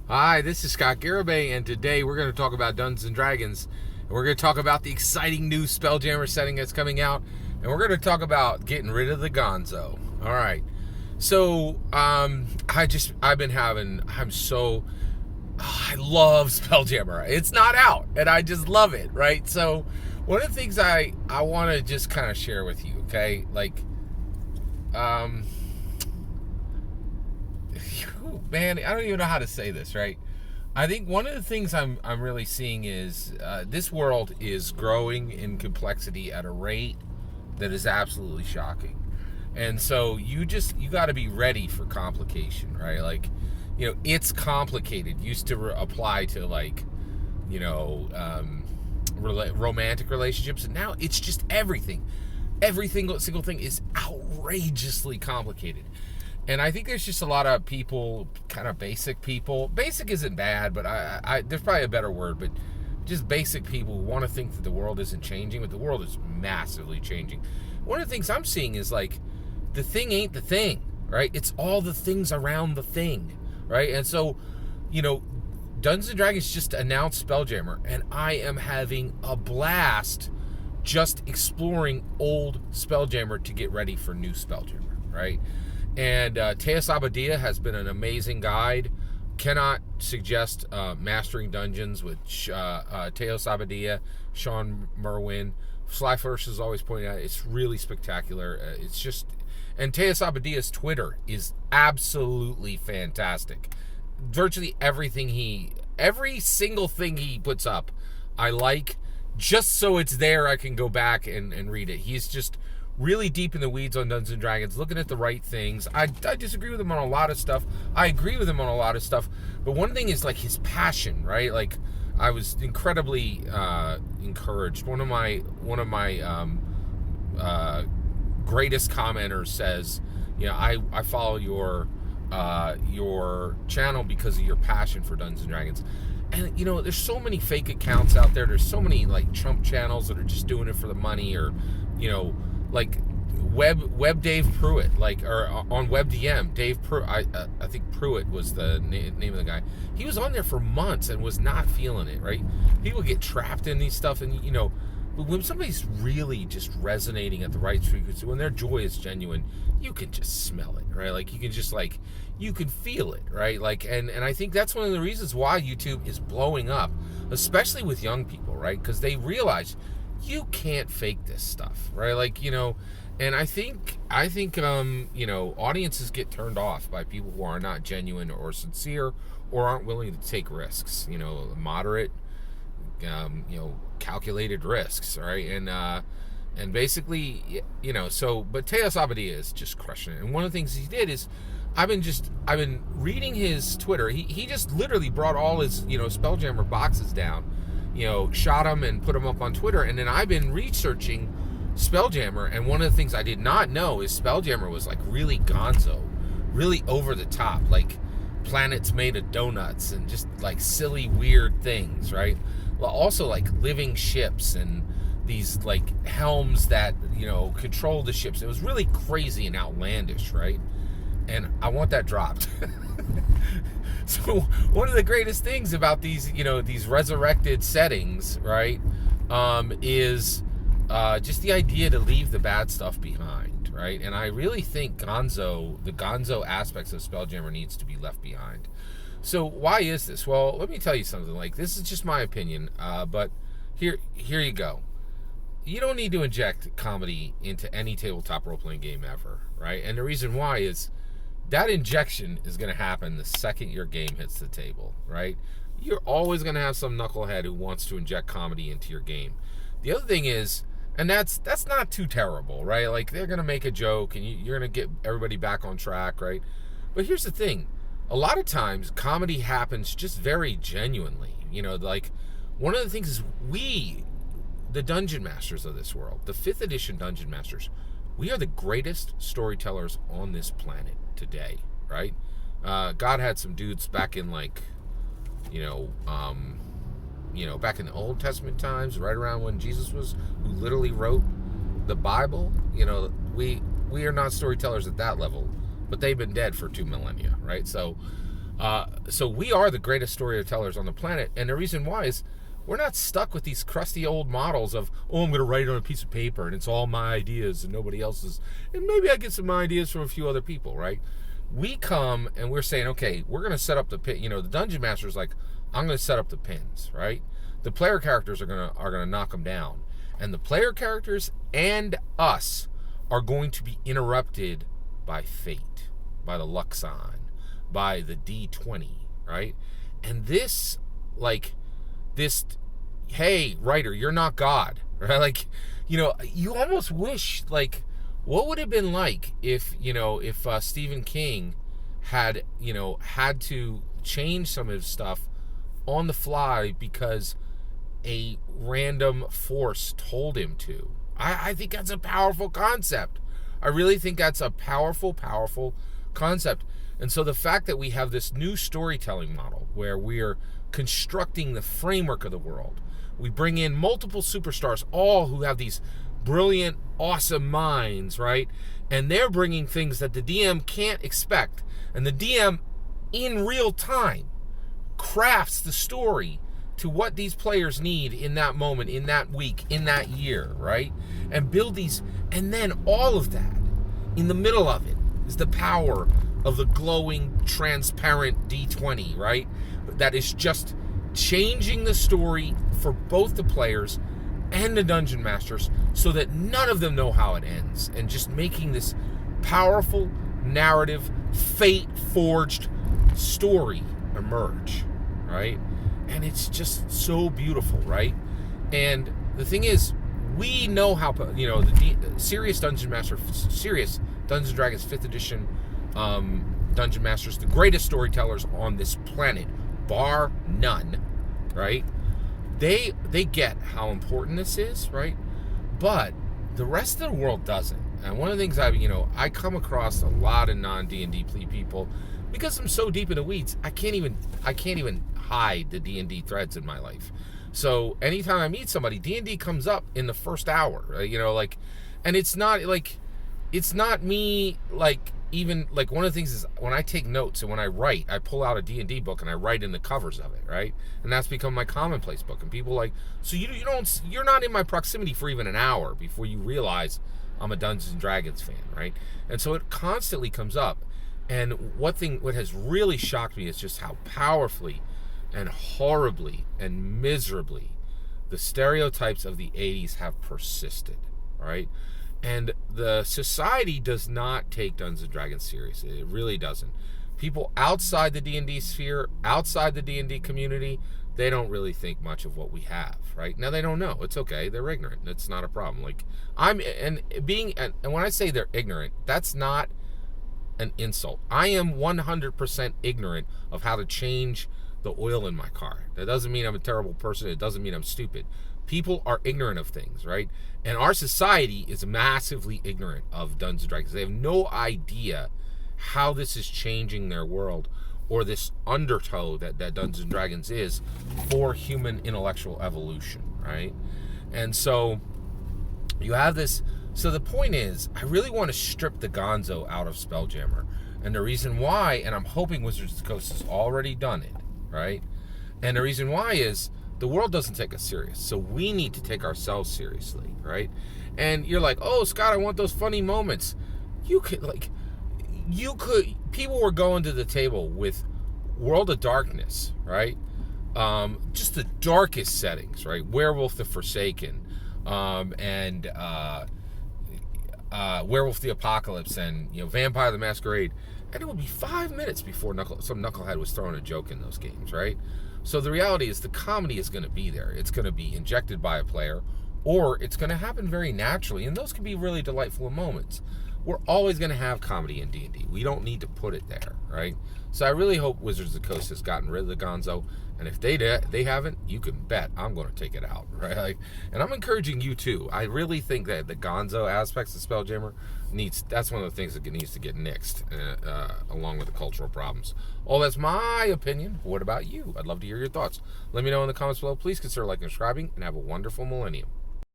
Hi, this is Scott Garibay, and today we're going to talk about Dungeons and Dragons. And we're going to talk about the exciting new Spelljammer setting that's coming out, and we're going to talk about getting rid of the Gonzo. All right. So, I love Spelljammer. It's not out, and I just love it, right? So, one of the things I want to just kind of share with you, okay? Um, Man, I don't even know how to say this, right? I think one of the things I'm really seeing is this world is growing in complexity at a rate that is absolutely shocking, and so you got to be ready for complication, right? It's complicated. Used to apply to romantic relationships, and now it's just everything. Every single thing is outrageously complicated. And I think there's just a lot of people, kind of basic people. Basic isn't bad, but I there's probably a better word, but just basic people who want to think that the world isn't changing, but the world is massively changing. One of the things I'm seeing is the thing ain't the thing, right? It's all the things around the thing, right? And so, Dungeons and Dragons just announced Spelljammer, and I am having a blast just exploring old Spelljammer to get ready for new Spelljammer, right? And Teos Abadia has been an amazing guide. Cannot suggest Mastering Dungeons with Teos Abadia, Sean Merwin. Slyfirst is always pointing out it's really spectacular. And Teos Abadia's Twitter is absolutely fantastic. Virtually every single thing he puts up, I like, just so it's there. I can go back and read it. He's just really deep in the weeds on Dungeons and Dragons, looking at the right things. I disagree with him on a lot of stuff. I agree with him on a lot of stuff. But one thing is his passion, right? I was incredibly encouraged. One of my greatest commenters says, I follow your channel because of your passion for Dungeons and Dragons. And there's so many fake accounts out there. There's so many Trump channels that are just doing it for the money, or Web Dave Pruitt, or on WebDM, Dave Pruitt. I think Pruitt was the name of the guy. He was on there for months and was not feeling it. Right? People get trapped in these stuff, and but when somebody's really just resonating at the right frequency, when their joy is genuine, you can just smell it, right? You can feel it, right? And I think that's one of the reasons why YouTube is blowing up, especially with young people, right? Because they realize you can't fake this stuff, right? And I think audiences get turned off by people who are not genuine or sincere or aren't willing to take risks, moderate, calculated risks, right? And basically, but Teos Abadia is just crushing it. And one of the things he did is, I've been reading his Twitter. He just literally brought all his, Spelljammer boxes down, shot them and put them up on Twitter. And then I've been researching Spelljammer, and one of the things I did not know is Spelljammer was really Gonzo, really over the top, planets made of donuts and just silly weird things, right? Well, also living ships and these helms that control the ships. It was really crazy and outlandish, right? And I want that dropped. So one of the greatest things about these resurrected settings, right, is just the idea to leave the bad stuff behind, right? And I really think the Gonzo aspects of Spelljammer needs to be left behind. So why is this? Well, let me tell you something. This is just my opinion, but here you go. You don't need to inject comedy into any tabletop role-playing game ever, right? And the reason why is that injection is going to happen the second your game hits the table, right? You're always going to have some knucklehead who wants to inject comedy into your game. The other thing is, and that's not too terrible, right? They're going to make a joke, and you're going to get everybody back on track, right? But here's the thing. A lot of times, comedy happens just very genuinely. One of the things is we, the Dungeon Masters of this world, the 5th edition Dungeon Masters, we are the greatest storytellers on this planet today, right? God had some dudes back in back in the Old Testament times, right around when Jesus was, who literally wrote the Bible. We are not storytellers at that level, but they've been dead for 2 millennia, right? So So we are the greatest storytellers on the planet, and the reason why is we're not stuck with these crusty old models of, oh, I'm going to write it on a piece of paper and it's all my ideas and nobody else's, and maybe I get some ideas from a few other people, right? We come and we're saying, okay, we're going to set up the pin. You know, the dungeon master's like, I'm going to set up the pins, right? The player characters are gonna knock them down, and the player characters and us are going to be interrupted by fate, by the luck sign, by the D20, right? And this, hey, writer, you're not God, right? Like, you know, you almost wish, like, what would it have been like if Stephen King had to change some of his stuff on the fly because a random force told him to. I think that's a powerful concept. I really think that's a powerful concept. And so the fact that we have this new storytelling model where we're constructing the framework of the world, we bring in multiple superstars, all who have these brilliant, awesome minds, right? And they're bringing things that the DM can't expect. And the DM, in real time, crafts the story to what these players need in that moment, in that week, in that year, right? And build these, and then all of that, in the middle of it, is the power of the glowing, transparent D20, right? That is just changing the story for both the players and the dungeon masters so that none of them know how it ends, and just making this powerful narrative, fate-forged story emerge, right? And it's just so beautiful, right? And the thing is, we know how, the serious Dungeon Dragons 5th edition Dungeon Masters, the greatest storytellers on this planet, bar none, right? They get how important this is, right? But the rest of the world doesn't. And one of the things I come across a lot of non-D&D people, because I'm so deep in the weeds, I can't even hide the D&D threads in my life. So anytime I meet somebody, D&D comes up in the first hour, right? And it's not me, even one of the things is when I take notes and when I write, I pull out a D&D book and I write in the covers of it, right? And that's become my commonplace book. And people so you're not in my proximity for even an hour before you realize I'm a Dungeons and Dragons fan, right? And so it constantly comes up. And what has really shocked me is just how powerfully and horribly and miserably the stereotypes of the 80s have persisted, right? And the society does not take Dungeons and Dragons seriously. It really doesn't. People outside the D&D sphere, outside the D&D community, they don't really think much of what we have, right? Now, they don't know. It's okay. They're ignorant. It's not a problem. And when I say they're ignorant, that's not an insult. I am 100% ignorant of how to change the oil in my car. That doesn't mean I'm a terrible person. It doesn't mean I'm stupid. People are ignorant of things, right? And our society is massively ignorant of Dungeons and Dragons. They have no idea how this is changing their world, or this undertow that Dungeons and Dragons is for human intellectual evolution, right? And so you have this. So the point is, I really want to strip the Gonzo out of Spelljammer. And the reason why, and I'm hoping Wizards of the Coast has already done it, right? And the reason why is the world doesn't take us serious. So we need to take ourselves seriously, right? And you're like, oh, Scott, I want those funny moments. People were going to the table with World of Darkness, right? Just the darkest settings, right? Werewolf the Forsaken, and Werewolf the Apocalypse, and Vampire the Masquerade, and it would be 5 minutes before some knucklehead was throwing a joke in those games, right? So the reality is the comedy is going to be there. It's going to be injected by a player, or it's going to happen very naturally, and those can be really delightful moments. We're always going to have comedy in D&D. We don't need to put it there, right? So I really hope Wizards of the Coast has gotten rid of the Gonzo, and if they haven't, you can bet I'm going to take it out, right? And I'm encouraging you too. I really think that the Gonzo aspects of Spelljammer that's one of the things that needs to get nixed, along with the cultural problems. Oh, that's my opinion. What about you? I'd love to hear your thoughts. Let me know in the comments below. Please consider liking and subscribing, and have a wonderful millennium.